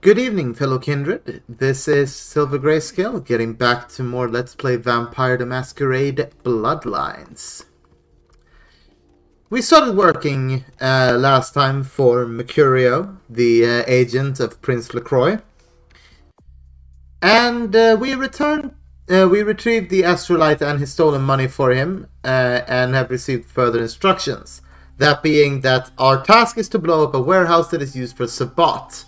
Good evening, fellow kindred. This is Silver Greyscale, getting back to more Let's Play Vampire the Masquerade Bloodlines. We started working last time for Mercurio, the agent of Prince LaCroix. And we retrieved the Astrolite and his stolen money for him, and have received further instructions. That being that our task is to blow up a warehouse that is used for Sabbat.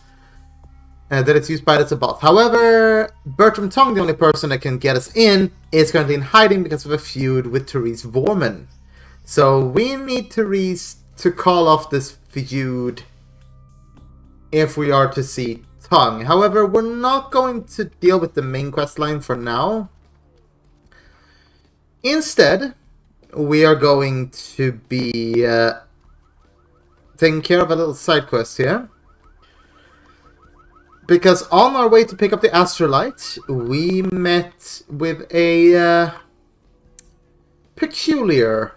That it's used by the Sabbat. However, Bertram Tong, the only person that can get us in, is currently in hiding because of a feud with Therese Vorman. So we need Therese to call off this feud if we are to see Tong. However, we're not going to deal with the main quest line for now. Instead, we are going to be taking care of a little side quest here. Because on our way to pick up the Astrolite, we met with a peculiar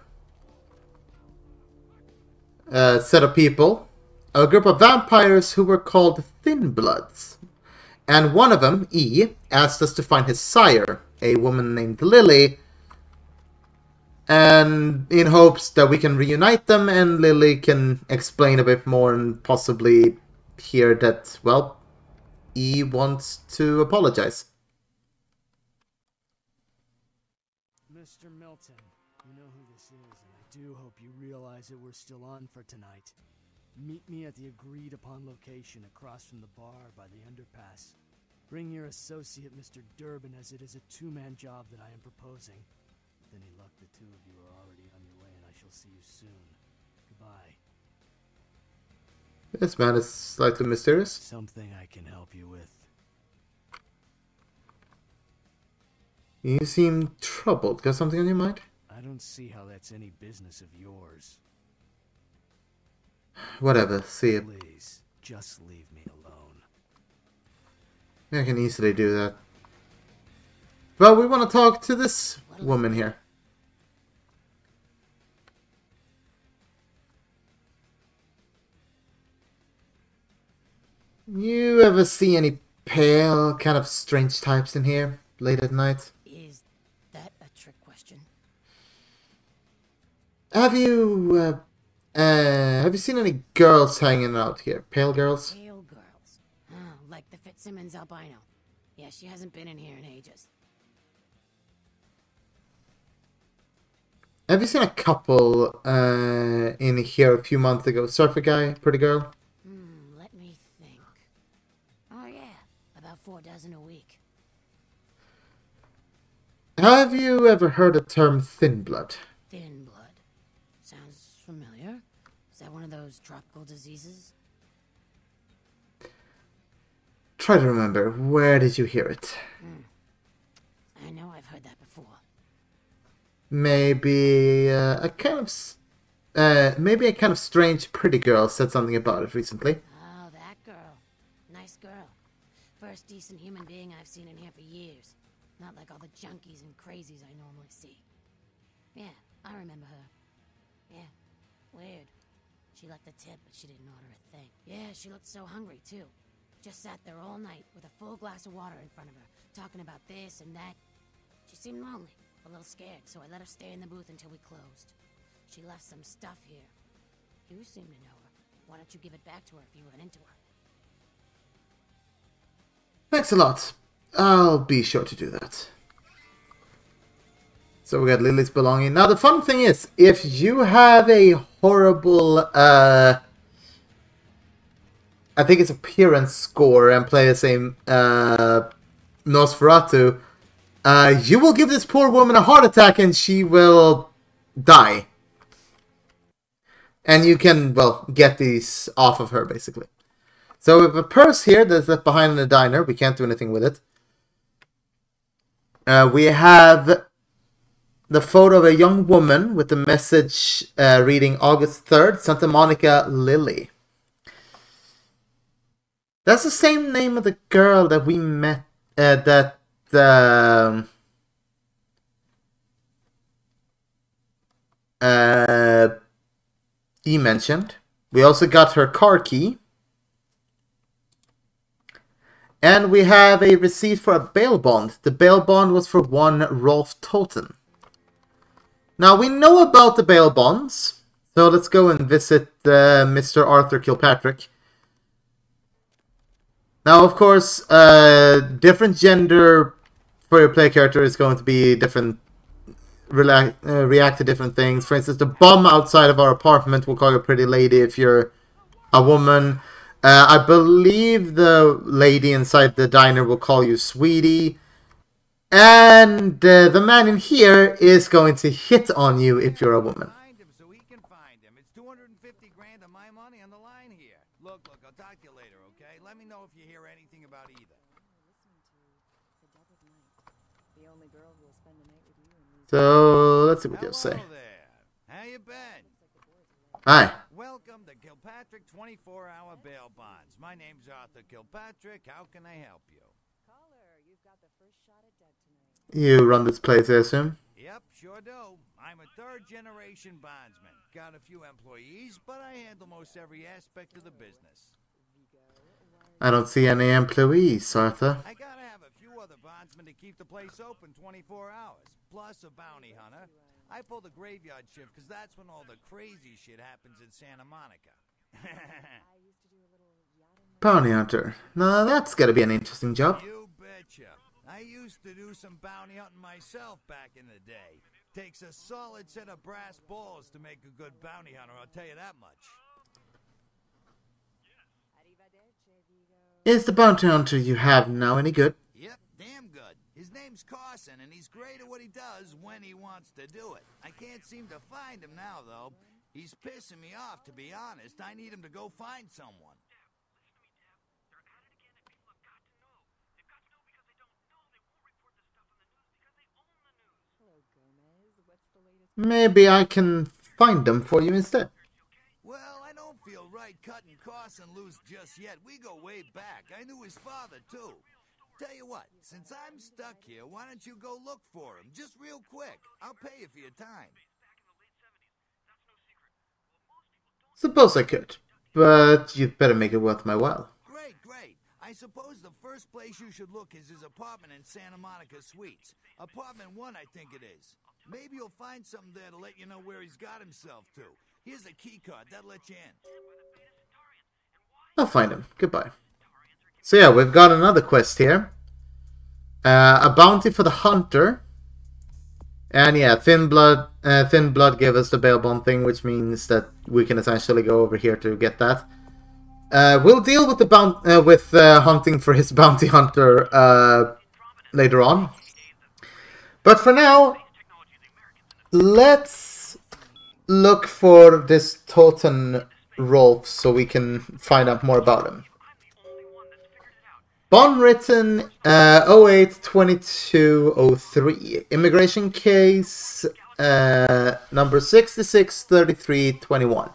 set of people. A group of vampires who were called Thin Bloods. And one of them, E, asked us to find his sire, a woman named Lily. And in hopes that we can reunite them and Lily can explain a bit more and possibly hear that, well, E wants to apologize. Mr. Milton, you know who this is, and I do hope you realize that we're still on for tonight. Meet me at the agreed-upon location across from the bar by the underpass. Bring your associate, Mr. Durbin, as it is a two-man job that I am proposing. With any luck, the two of you are already on your way, and I shall see you soon. Goodbye. This man is slightly mysterious. Something I can help you with. You seem troubled. Got something on your mind? I don't see how that's any business of yours. Whatever, see it. Please, just leave me alone. I can easily do that. Well, we want to talk to this woman here. You ever see any pale, kind of strange types in here late at night? Is that a trick question? Have you seen any girls hanging out here? Pale girls? Pale girls. Oh, like the Fitzsimmons albino. Yeah, she hasn't been in here in ages. Have you seen a couple in here a few months ago? Surfer guy, pretty girl? Let me think. Oh yeah, about 4 dozen a week. Have you ever heard the term thin blood? Thin blood. Sounds familiar. Is that one of those tropical diseases? Try to remember, where did you hear it? I know I've heard that before. Maybe a kind of strange pretty girl said something about it recently. Oh, that girl. Nice girl. First decent human being I've seen in here for years. Not like all the junkies and crazies I normally see. Yeah, I remember her. Yeah, weird. She left a tip, but she didn't order a thing. Yeah, she looked so hungry, too. Just sat there all night with a full glass of water in front of her, talking about this and that. She seemed lonely, a little scared, so I let her stay in the booth until we closed. She left some stuff here. You seem to know her. Why don't you give it back to her if you run into her? Thanks a lot. I'll be sure to do that. So we got Lily's belonging. Now the fun thing is, if you have a horrible, I think it's appearance score and play the same Nosferatu, you will give this poor woman a heart attack and she will die. And you can, well, get these off of her, basically. So we have a purse here that's left behind in the diner. We can't do anything with it. We have the photo of a young woman with the message reading August 3rd, Santa Monica Lily. That's the same name of the girl that we met, he mentioned. We also got her car key. And we have a receipt for a bail bond. The bail bond was for one Rolf Toten. Now, we know about the bail bonds, so let's go and visit Mr. Arthur Kilpatrick. Now, of course, different gender for your play character is going to be different, react to different things. For instance, the bum outside of our apartment will call you a pretty lady if you're a woman. I believe the lady inside the diner will call you sweetie. And the man in here is going to hit on you if you're a woman. So he can find him. It's 250 grand of my money on the line here. Look, I'll talk to you later, okay? Let me know if you hear anything about either. So, let's see what you'll say. Hello there. How you been? Hi. Welcome to Kilpatrick 24-hour bail bonds. My name's Arthur Kilpatrick. How can I help you? Caller, you've got the first shot at dead tonight. You run this place, I assume? Yep, sure do. I'm a third-generation bondsman. Got a few employees, but I handle most every aspect of the business. I don't see any employees, Arthur. I gotta have a few other bondsmen to keep the place open 24 hours, plus a bounty hunter. I pull the graveyard shift because that's when all the crazy shit happens in Santa Monica. Bounty hunter. Now, that's gotta be an interesting job. You betcha. I used to do some bounty hunting myself back in the day. Takes a solid set of brass balls to make a good bounty hunter, I'll tell you that much. Is the bounty hunter you have now any good? Yep, damn good. His name's Carson, and he's great at what he does when he wants to do it. I can't seem to find him now, though. He's pissing me off, to be honest. I need him to go find someone. Maybe I can find them for you instead. Well, I don't feel right cutting Carson loose just yet. We go way back. I knew his father, too. Tell you what, since I'm stuck here, why don't you go look for him? Just real quick. I'll pay you for your time. Suppose I could, but you'd better make it worth my while. Great, great. I suppose the first place you should look is his apartment in Santa Monica Suites. Apartment 1, I think it is. Maybe you'll find something there to let you know where he's got himself to. Here's a key card. That'll let you in. I'll find him. Goodbye. So yeah, we've got another quest here. A bounty for the hunter. And yeah, Thin Blood gave us the bail bond thing, which means that we can essentially go over here to get that. We'll deal with the hunting for his bounty hunter later on. But for now, let's look for this Toten Rolf so we can find out more about him. Bond written 08-2203. Immigration case number 663321.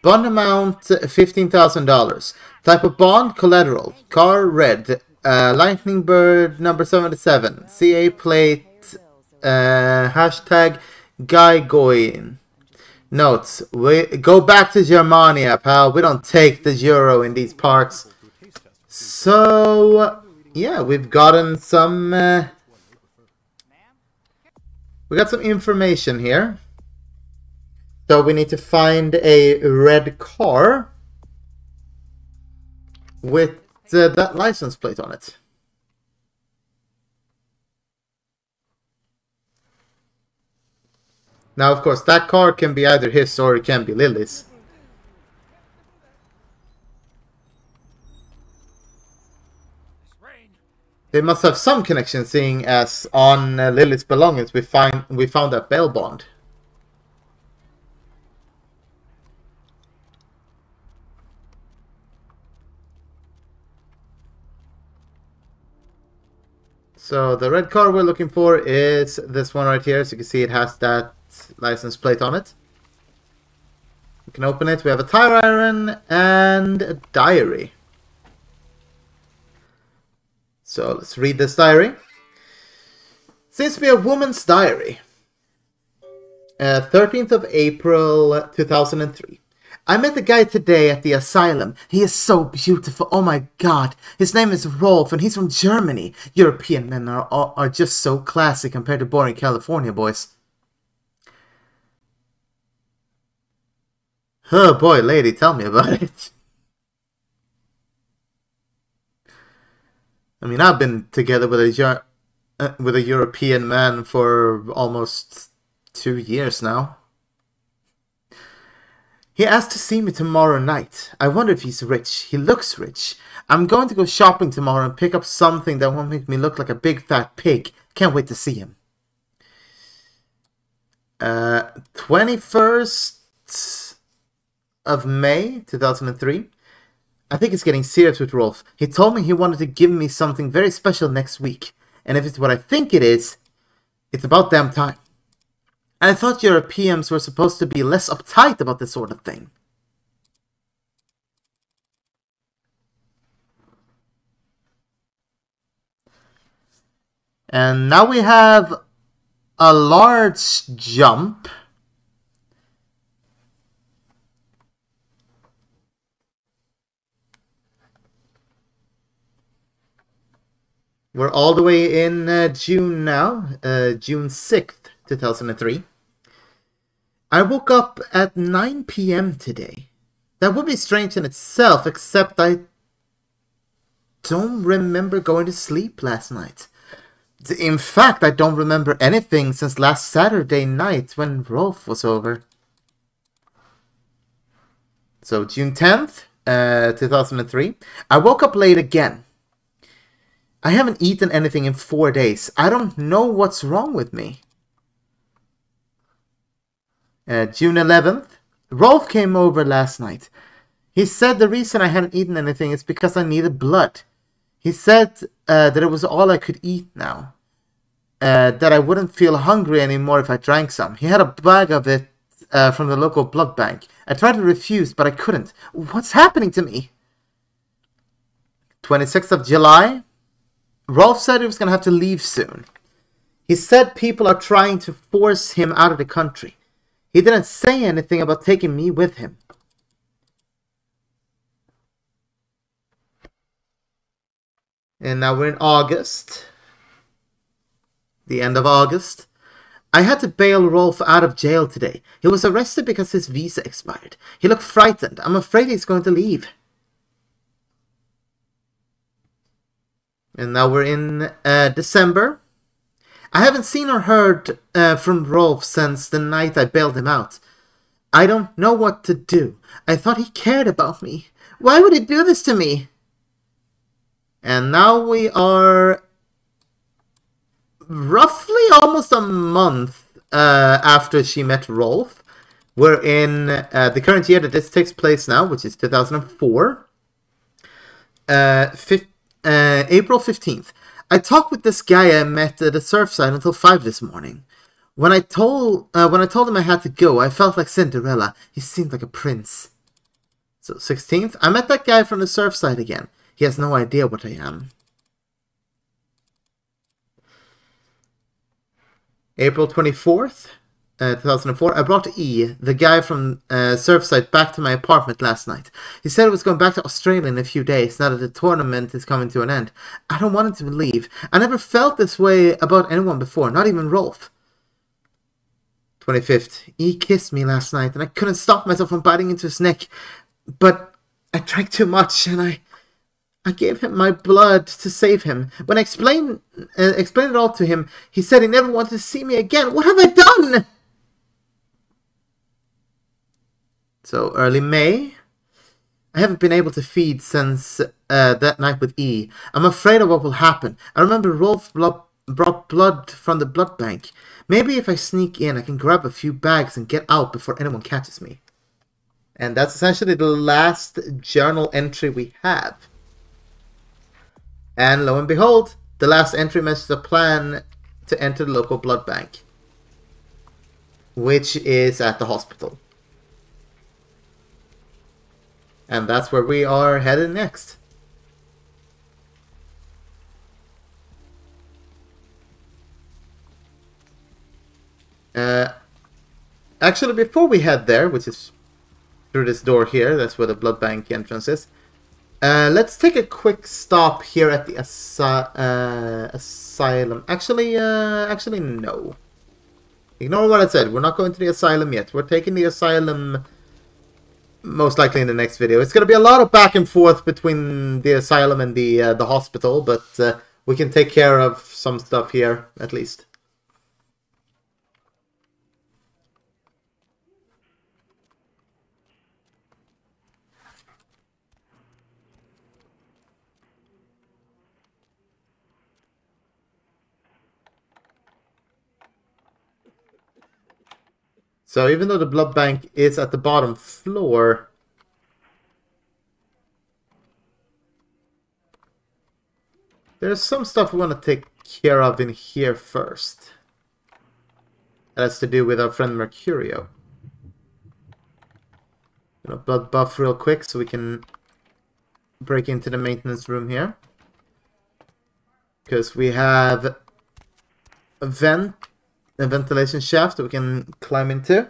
Bond amount $15,000. Type of bond collateral. Car red. Lightning Bird number 77. CA plate hashtag Guy Goyin. Notes. We go back to Germania, pal. We don't take the euro in these parts. So, yeah, we've gotten some... we got some information here. So we need to find a red car with that license plate on it. Now, of course, that car can be either his or it can be Lily's. They must have some connection, seeing as on Lily's belongings we found that bail bond. So the red car we're looking for is this one right here. As you can see, it has that license plate on it. We can open it. We have a tire iron and a diary. So let's read this diary. Seems to be a woman's diary. 13th of April 2003. I met the guy today at the asylum. He is so beautiful. Oh my god. His name is Rolf and he's from Germany. European men are just so classy compared to boring California boys. Oh boy, lady, tell me about it. I mean, I've been together with a European man for almost 2 years now. He asked to see me tomorrow night. I wonder if he's rich. He looks rich. I'm going to go shopping tomorrow and pick up something that won't make me look like a big fat pig. Can't wait to see him. 21st of May 2003. I think it's getting serious with Rolf. He told me he wanted to give me something very special next week. And if it's what I think it is, it's about damn time. I thought Europeans were supposed to be less uptight about this sort of thing. And now we have a large jump. We're all the way in June now, June 6th, 2003. I woke up at 9 p.m. today. That would be strange in itself, except I don't remember going to sleep last night. In fact, I don't remember anything since last Saturday night when Rolf was over. So, June 10th, 2003. I woke up late again. I haven't eaten anything in 4 days. I don't know what's wrong with me. June 11th. Rolf came over last night. He said the reason I hadn't eaten anything is because I needed blood. He said that it was all I could eat now. That I wouldn't feel hungry anymore if I drank some. He had a bag of it from the local blood bank. I tried to refuse, but I couldn't. What's happening to me? 26th of July. Rolf said he was going to have to leave soon. He said people are trying to force him out of the country. He didn't say anything about taking me with him. And now we're in August. The end of August. I had to bail Rolf out of jail today. He was arrested because his visa expired. He looked frightened. I'm afraid he's going to leave. And now we're in December. I haven't seen or heard from Rolf since the night I bailed him out. I don't know what to do. I thought he cared about me. Why would he do this to me? And now we are roughly almost a month after she met Rolf. We're in the current year that this takes place now, which is 2004. April 15th. I talked with this guy I met at the Surfside until 5 this morning. When I told him I had to go, I felt like Cinderella. He seemed like a prince. So 16th, I met that guy from the Surfside again. He has no idea what I am. April 24th, 2004, I brought E, the guy from Surfside, back to my apartment last night. He said he was going back to Australia in a few days, now that the tournament is coming to an end. I don't want him to leave. I never felt this way about anyone before, not even Rolf. 25th, E kissed me last night, and I couldn't stop myself from biting into his neck. But I drank too much, and I gave him my blood to save him. When I explained it all to him, he said he never wanted to see me again. What have I done? So, early May. I haven't been able to feed since that night with E. I'm afraid of what will happen. I remember Rolf brought blood from the blood bank. Maybe if I sneak in, I can grab a few bags and get out before anyone catches me. And that's essentially the last journal entry we have. And lo and behold, the last entry mentions a plan to enter the local blood bank, which is at the hospital. And that's where we are headed next. Actually, before we head there, which is through this door here. That's where the blood bank entrance is. Let's take a quick stop here at the asylum. Actually, no. Ignore what I said. We're not going to the asylum yet. We're taking the asylum most likely in the next video. It's going to be a lot of back and forth between the asylum and the hospital, but we can take care of some stuff here at least. So even though the blood bank is at the bottom floor, there's some stuff we want to take care of in here first. That has to do with our friend Mercurio. Gonna blood buff real quick so we can break into the maintenance room here. Because we have a ventilation shaft that we can climb into.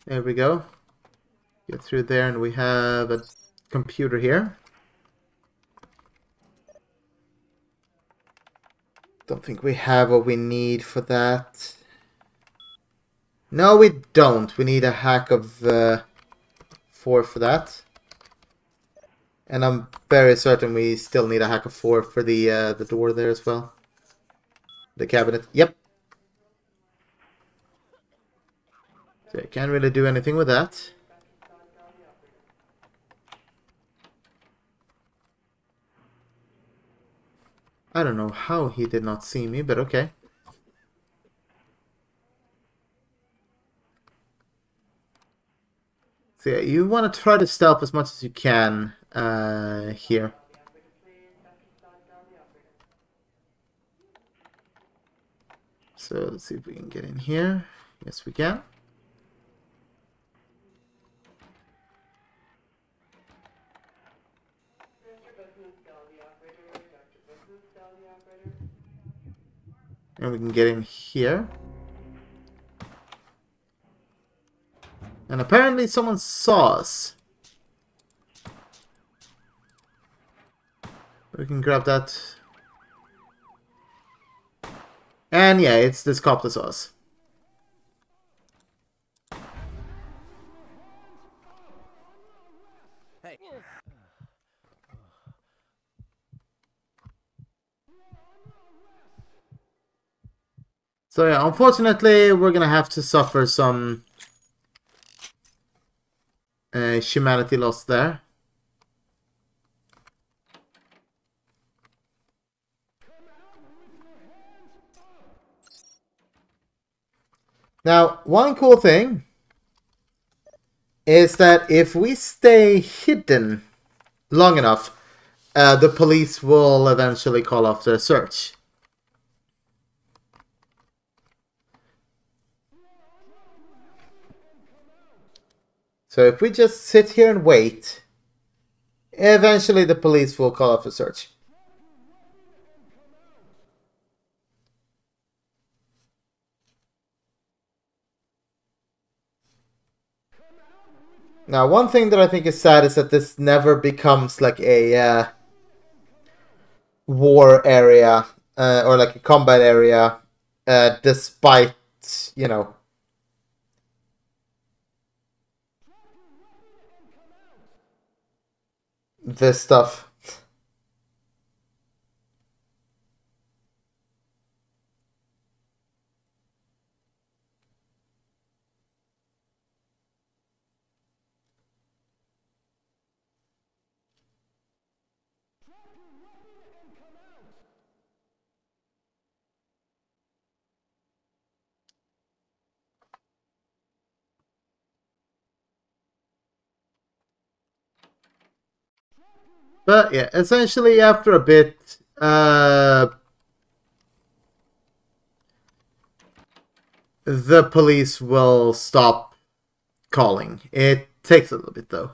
There we go. Get through there and we have a computer here. Don't think we have what we need for that. No, we don't. We need a hack of 4 for that. And I'm very certain we still need a hack of 4 for the door there as well. The cabinet. Yep. So I can't really do anything with that. I don't know how he did not see me, but okay. So yeah, you want to try to stealth as much as you can here. So let's see if we can get in here. Yes, we can. And we can get in here. And apparently someone saw us. We can grab that. And yeah, it's this cop that saw us. Hey. So yeah, unfortunately, we're gonna have to suffer some humanity loss there. Now, one cool thing is that if we stay hidden long enough, the police will eventually call off their search. So if we just sit here and wait, eventually the police will call off the search. Now, one thing that I think is sad is that this never becomes like a war area or like a combat area, despite, you know, this stuff. But yeah, essentially after a bit, the police will stop calling. It takes a little bit though.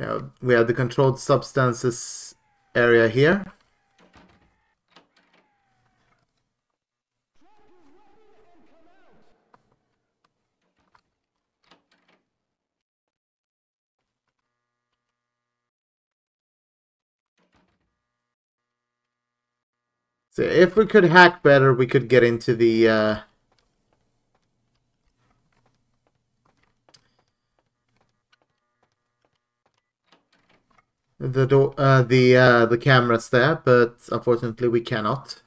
Yeah, we have the controlled substances area here. So if we could hack better, we could get into the door, the cameras there, but unfortunately we cannot.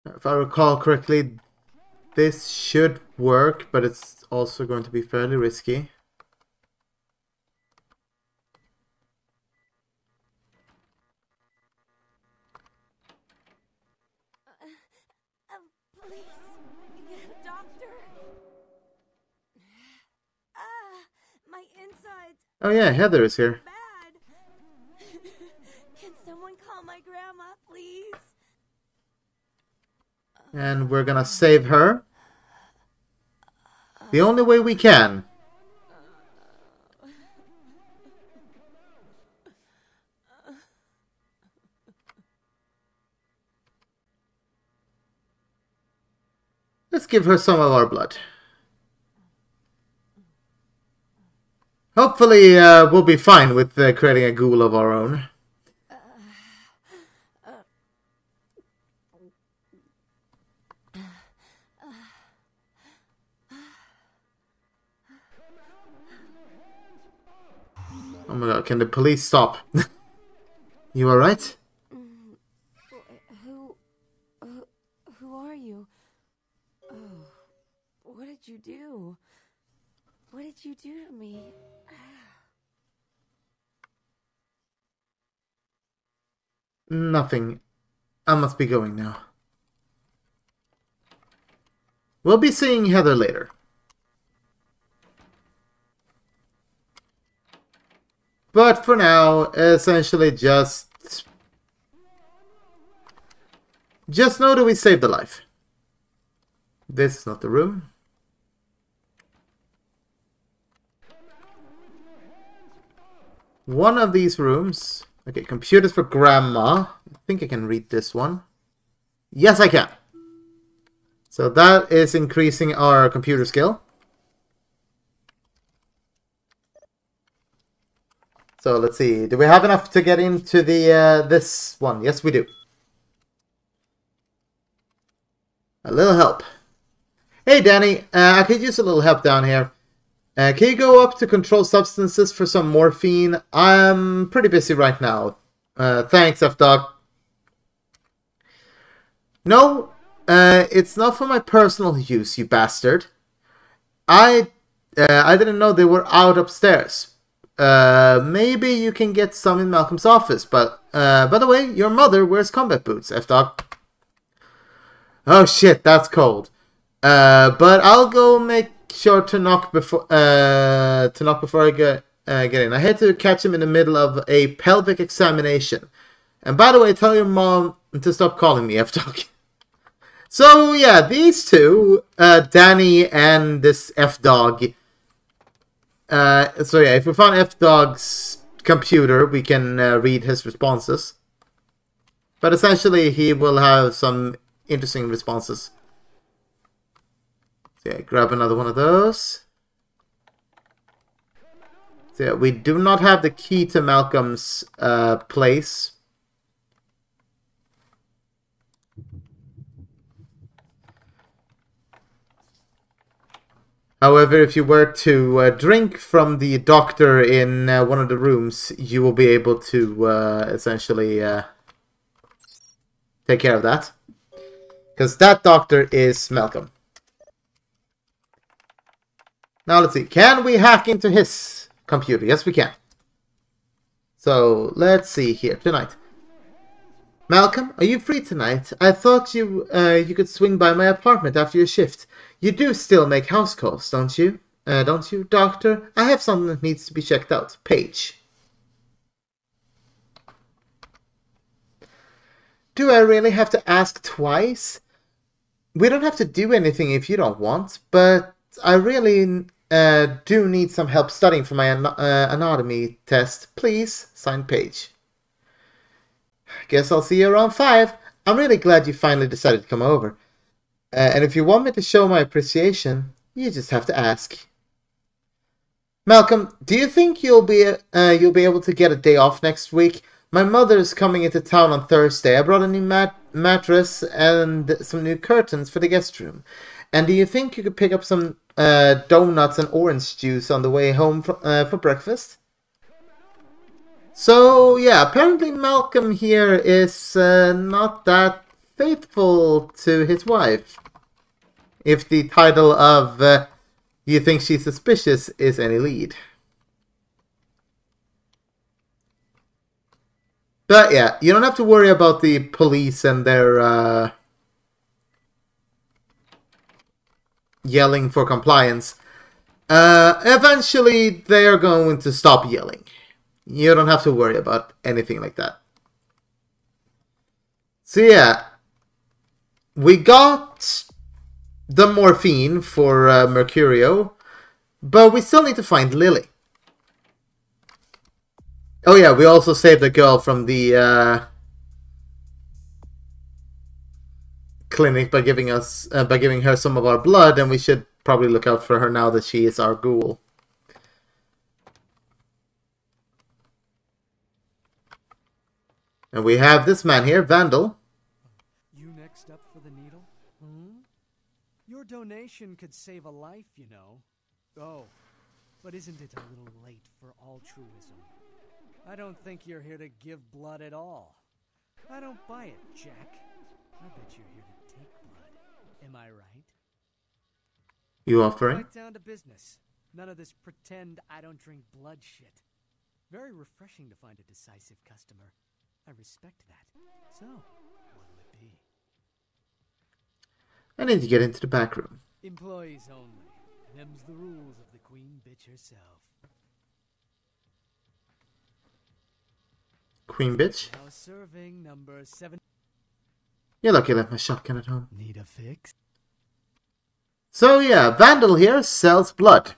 If I recall correctly, this should work, but it's also going to be fairly risky. Please, doctor. My insides Oh yeah, Heather is here. bad. Can someone call my grandma, please? And we're gonna save her. The only way we can. Let's give her some of our blood. Hopefully we'll be fine with creating a ghoul of our own. Oh my god, can the police stop? You alright? Who are you? Oh, what did you do? What did you do to me? Nothing. I must be going now. We'll be seeing Heather later. But for now, essentially just know that we saved a life. This is not the room. One of these rooms. Okay, computers for grandma. I think I can read this one. Yes, I can. So that is increasing our computer skill. So let's see. Do we have enough to get into the this one? Yes, we do. A little help. Hey, Danny. I could use a little help down here. Can you go up to control substances for some morphine? I'm pretty busy right now. Thanks, F-Dog. No, it's not for my personal use, you bastard. I didn't know they were out upstairs. Maybe you can get some in Malcolm's office, but by the way, your mother wears combat boots, F-Dog. Oh shit, that's cold. But I'll go make sure to knock before I get in. I had to catch him in the middle of a pelvic examination. And by the way, tell your mom to stop calling me F-Dog. So yeah, these two, Danny and this F-Dog. So yeah, if we found F-Dog's computer, we can read his responses. But essentially, he will have some interesting responses. So yeah, grab another one of those. So yeah, we do not have the key to Malcolm's place. However, if you were to drink from the doctor in one of the rooms, you will be able to essentially take care of that. Because that doctor is Malcolm. Now let's see. Can we hack into his computer? Yes, we can. So let's see here tonight. Malcolm, are you free tonight? I thought you could swing by my apartment after your shift. You do still make house calls, don't you? Don't you, doctor? I have something that needs to be checked out. Paige. Do I really have to ask twice? We don't have to do anything if you don't want, but I really do need some help studying for my anatomy test. Please, signed Paige. Guess I'll see you around 5. I'm really glad you finally decided to come over. And if you want me to show my appreciation, you just have to ask. Malcolm, do you think you'll be able to get a day off next week? My mother is coming into town on Thursday. I brought a new mattress and some new curtains for the guest room. And do you think you could pick up some donuts and orange juice on the way home for breakfast? So, yeah, apparently Malcolm here is not that faithful to his wife. If the title of You Think She's Suspicious is any lead. But yeah, you don't have to worry about the police and their yelling for compliance. Eventually, they are going to stop yelling. You don't have to worry about anything like that. So yeah, we got the morphine for Mercurio, but we still need to find Lily. Oh yeah, we also saved the girl from the clinic by giving her some of our blood, and we should probably look out for her now that she is our ghoul. And we have this man here, Vandal. You next up for the needle? Your donation could save a life, you know. Oh, but isn't it a little late for altruism? I don't think you're here to give blood at all. I don't buy it, Jack. I bet you're here to take blood. Am I right? You offering? Right down to business. None of this pretend I don't drink blood shit. Very refreshing to find a decisive customer. I respect that. So, what'll it be? I need to get into the back room. Employees only. Them's the rules of the queen bitch herself. Queen bitch? Now serving number 7. You're lucky I left my shotgun at home. Need a fix? So yeah, Vandal here sells blood.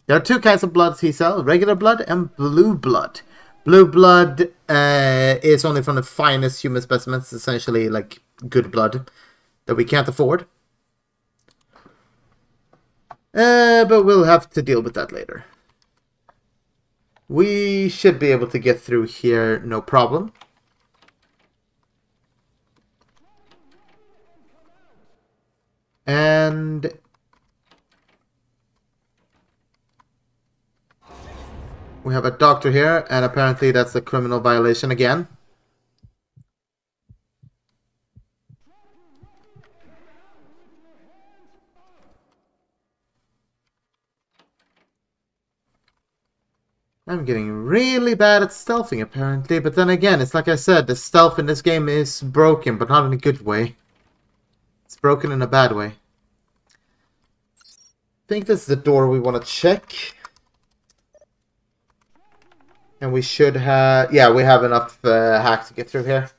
There are 2 kinds of bloods he sells, regular blood and blue blood. Blue blood is only from the finest human specimens, essentially like good blood that we can't afford. But we'll have to deal with that later. We should be able to get through here, no problem. And we have a doctor here, and apparently that's a criminal violation again. I'm getting really bad at stealthing apparently, but then again, it's like I said, the stealth in this game is broken, but not in a good way. It's broken in a bad way. I think this is the door we want to check. And we should have... Yeah, we have enough hack to get through here.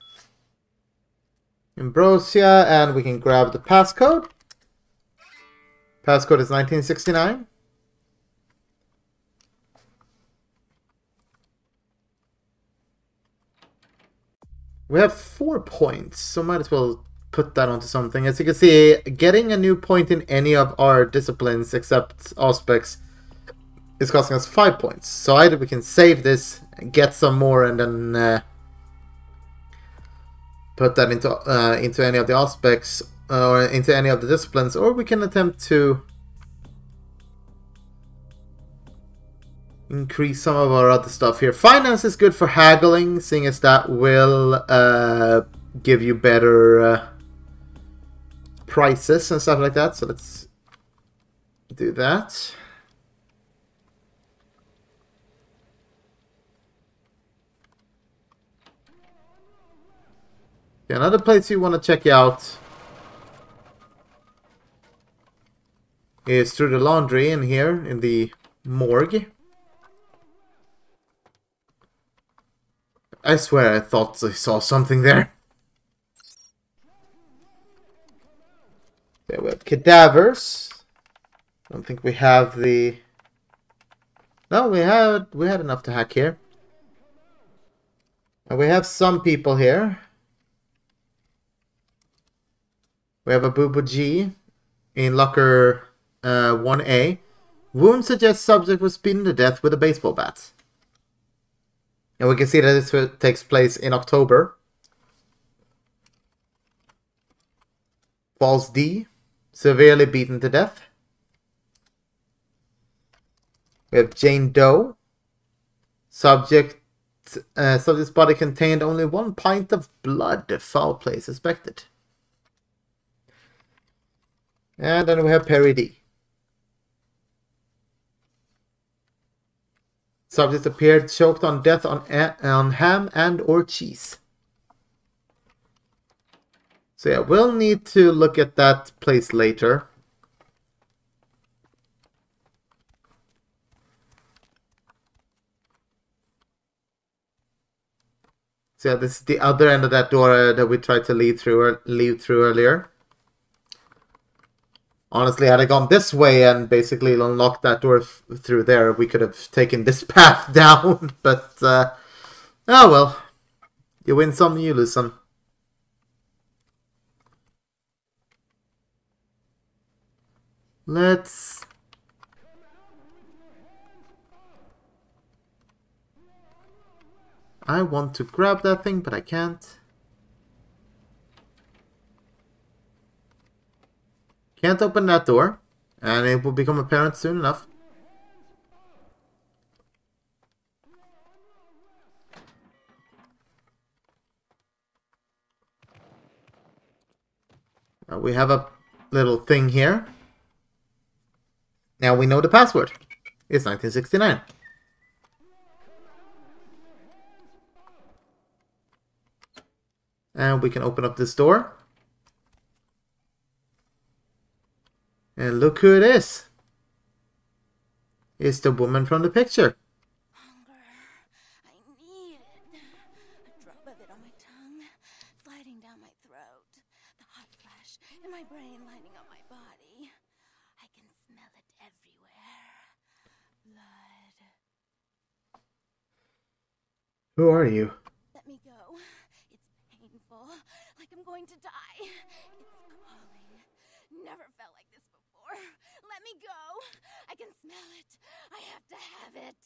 Ambrosia, and we can grab the passcode. Passcode is 1969. We have 4 points, so might as well put that onto something. As you can see, getting a new point in any of our disciplines except Auspex is costing us 5 points. So either we can save this, get some more, and then put that into any of the Auspex or into any of the disciplines, or we can attempt to increase some of our other stuff here. Finance is good for haggling, seeing as that will give you better prices and stuff like that. So let's do that. Okay, another place you want to check out is through the laundry in here in the morgue. I swear I thought I saw something there. There we have cadavers. I don't think we have the... No, we had enough to hack here. And we have some people here. We have a Boo G in locker 1A. Wound suggests subject was beaten to death with a baseball bat. And we can see that this takes place in October. False D, severely beaten to death. We have Jane Doe. Subject's body contained only 1 pint of blood. Foul play suspected. And then we have Perry D. Subject appeared choked on death on ham and or cheese. So yeah, we'll need to look at that place later. So yeah, this is the other end of that door that we tried to leave through earlier. Honestly, had I gone this way and basically unlocked that door through there, we could have taken this path down. But, oh well. You win some, you lose some. Let's... I want to grab that thing, but I can't. Can't open that door, and it will become apparent soon enough. We have a little thing here. Now we know the password. It's 1969. And we can open up this door. And look who it is. It's the woman from the picture. Hunger. I need it. A drop of it on my tongue, sliding down my throat. The hot flash in my brain lining up my body. I can smell it everywhere. Blood. Who are you? Let me go. It's painful. Like I'm going to die. It's calling. Never felt like this before. Let me go. I can smell it. I have to have it.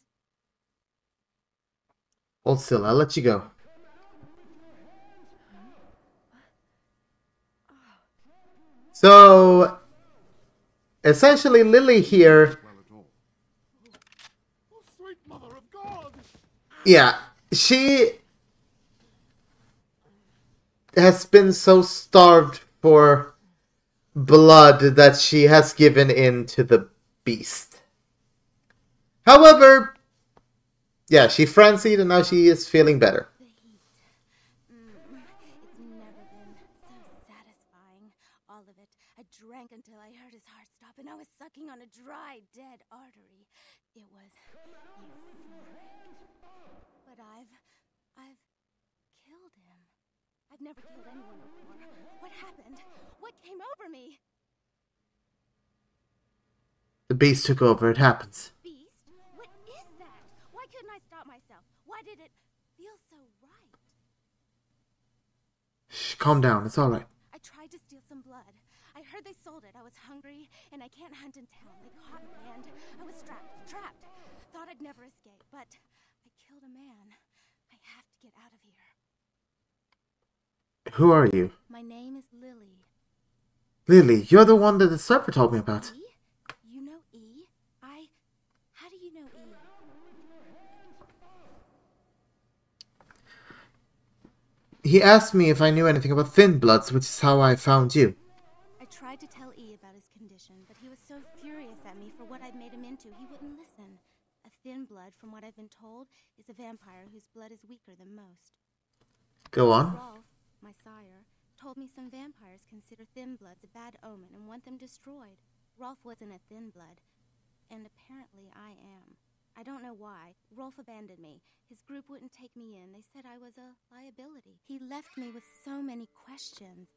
Hold still, I'll let you go. So, essentially Lily here... Yeah, she has been so starved for blood that she has given in to the beast. However, yeah, she frenzied and now she is feeling better. The heat. It's never been so satisfying. All of it. I drank until I heard his heart stop and I was sucking on a dry, dead artery. It was euphoric. But I've killed him. I've never killed anyone before. What happened? What came over me? The beast took over, it happens. Beast? What is that? Why couldn't I stop myself? Why did it feel so right? Shh, calm down, it's alright. I tried to steal some blood. I heard they sold it. I was hungry, and I can't hunt in town. They caught me, and I was trapped. Thought I'd never escape, but I killed a man. I have to get out of here. Who are you? My name is Lily. Lily, you're the one that the server told me about. E? You know E? How do you know E? He asked me if I knew anything about Thin Bloods, which is how I found you. I tried to tell E about his condition, but he was so furious at me for what I'd made him into, he wouldn't listen. A Thin Blood, from what I've been told, is a vampire whose blood is weaker than most. Go on. Rolf, my sire, told me some vampires consider Thin Bloods a bad omen and want them destroyed. Rolf wasn't a Thin Blood, and apparently I am. I don't know why. Rolf abandoned me. His group wouldn't take me in. They said I was a liability. He left me with so many questions.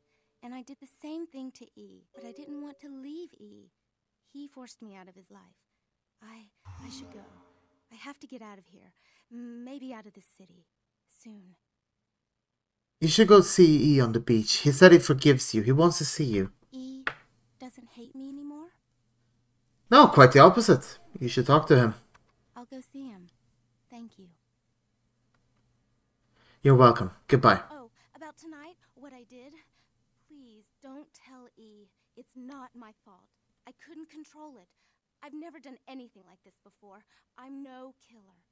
And I did the same thing to E, but I didn't want to leave E. He forced me out of his life. I should go. I have to get out of here. Maybe out of the city. Soon. You should go see E on the beach. He said he forgives you. He wants to see you. E doesn't hate me anymore? No, quite the opposite. You should talk to him. I'll go see him. Thank you. You're welcome. Goodbye. Oh, about tonight, what I did? Please, don't tell E. It's not my fault. I couldn't control it. I've never done anything like this before. I'm no killer.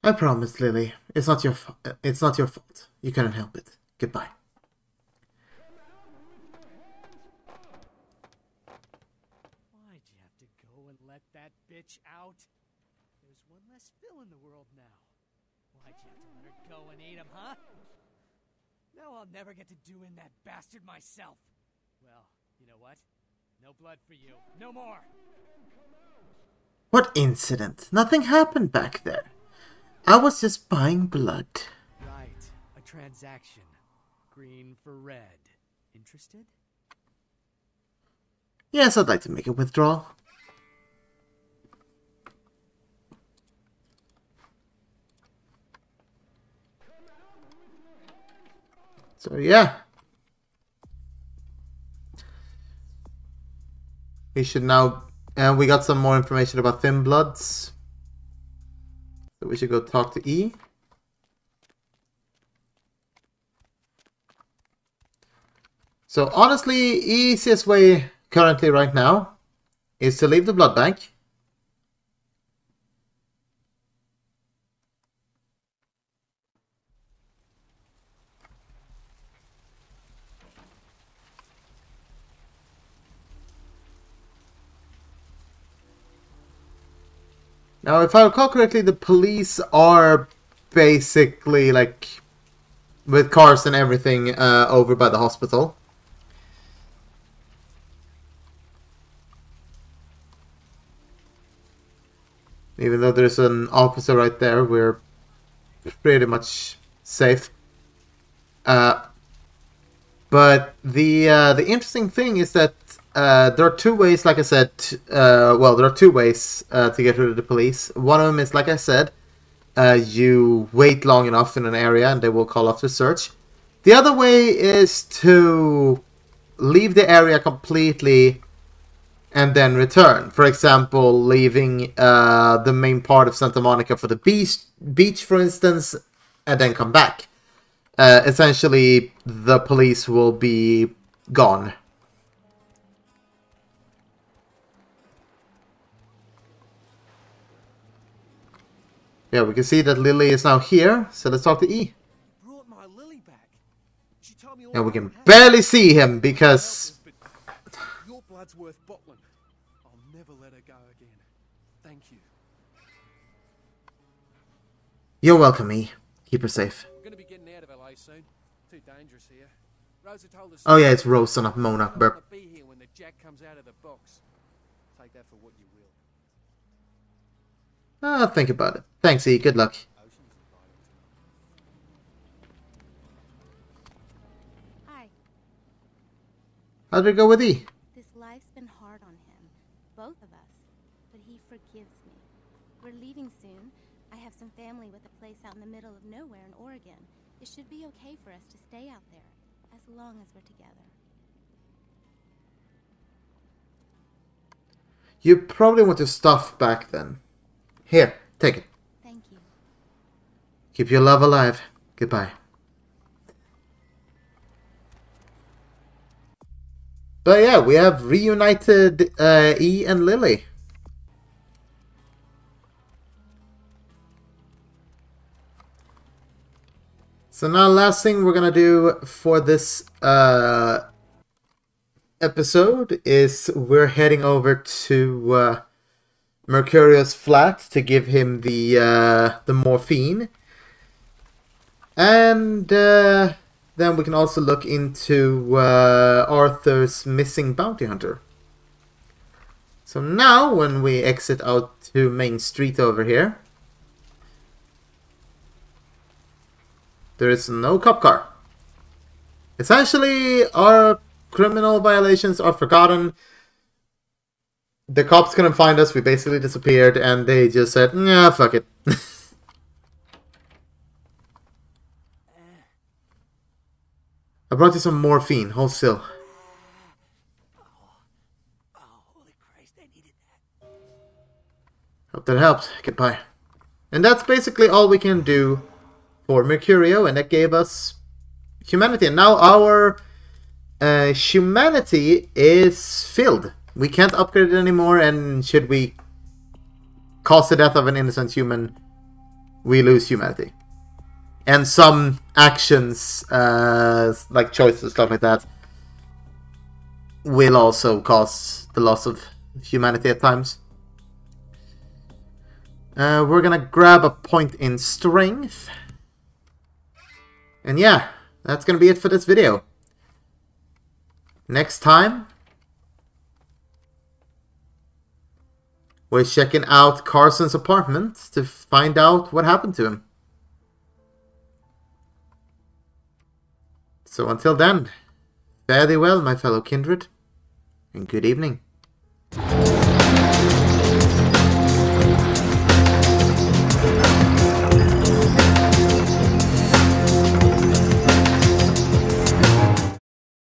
I promise, Lily. It's not your fault. You couldn't help it. Goodbye. Why'd you have to go and let that bitch out? There's one less Phil in the world now. Why'd you have to let her go and eat him, huh? Now I'll never get to do in that bastard myself. Well, you know what? No blood for you. No more! What incident? Nothing happened back there. I was just buying blood. Right. A transaction. Green for red. Interested? Yes, I'd like to make a withdrawal. So yeah. We should now... And we got some more information about Thin Bloods. So we should go talk to E. So honestly, easiest way currently right now is to leave the blood bank. Now, if I recall correctly, the police are basically, like, with cars and everything, over by the hospital. Even though there's an officer right there, we're pretty much safe. But the interesting thing is that there are two ways, like I said, well, there are two ways to get rid of the police. One of them is, like I said, you wait long enough in an area and they will call off the search. The other way is to leave the area completely and then return. For example, leaving the main part of Santa Monica for the beach, for instance, and then come back. Essentially, the police will be gone. Yeah, we can see that Lily is now here, so let's talk to E. Brought my Lily back. She told me all And we can about barely see him because... your blood's worth bottling. I'll never let her go again. Thank you. You're welcome, E. Keep her safe. I'm gonna be getting out of LA soon. Too dangerous here. Rosa told us. Oh yeah, it's Rosa, not Mona. I'll Burp. be here when the jack comes out of the box. Take that for what you will. Ah, think about it. Thanks, E. Good luck. Hi. How did it go with E? This life's been hard on him. Both of us. But he forgives me. We're leaving soon. I have some family with a place out in the middle of nowhere in Oregon. It should be okay for us to stay out there, as long as we're together. You probably want your stuff back then. Here, take it. Thank you. Keep your love alive. Goodbye. But yeah, we have reunited E and Lily. So now last thing we're gonna do for this episode is we're heading over to Mercurio's flat to give him the morphine. And then we can also look into Arthur's missing bounty hunter. So now when we exit out to Main Street over here, there is no cop car. Essentially, our criminal violations are forgotten. The cops couldn't find us, we basically disappeared, and they just said, nah, fuck it. I brought you some morphine, hold still. Holy Christ, I needed that. Hope that helped. Goodbye. And that's basically all we can do for Mercurio, and that gave us humanity. And now our humanity is filled. We can't upgrade it anymore, and should we cause the death of an innocent human, we lose humanity. And some actions, like choices, stuff like that, will also cause the loss of humanity at times. We're gonna grab a point in strength. And yeah, that's gonna be it for this video. Next time, we're checking out Carson's apartment to find out what happened to him. So until then, fare thee well, my fellow kindred, and good evening.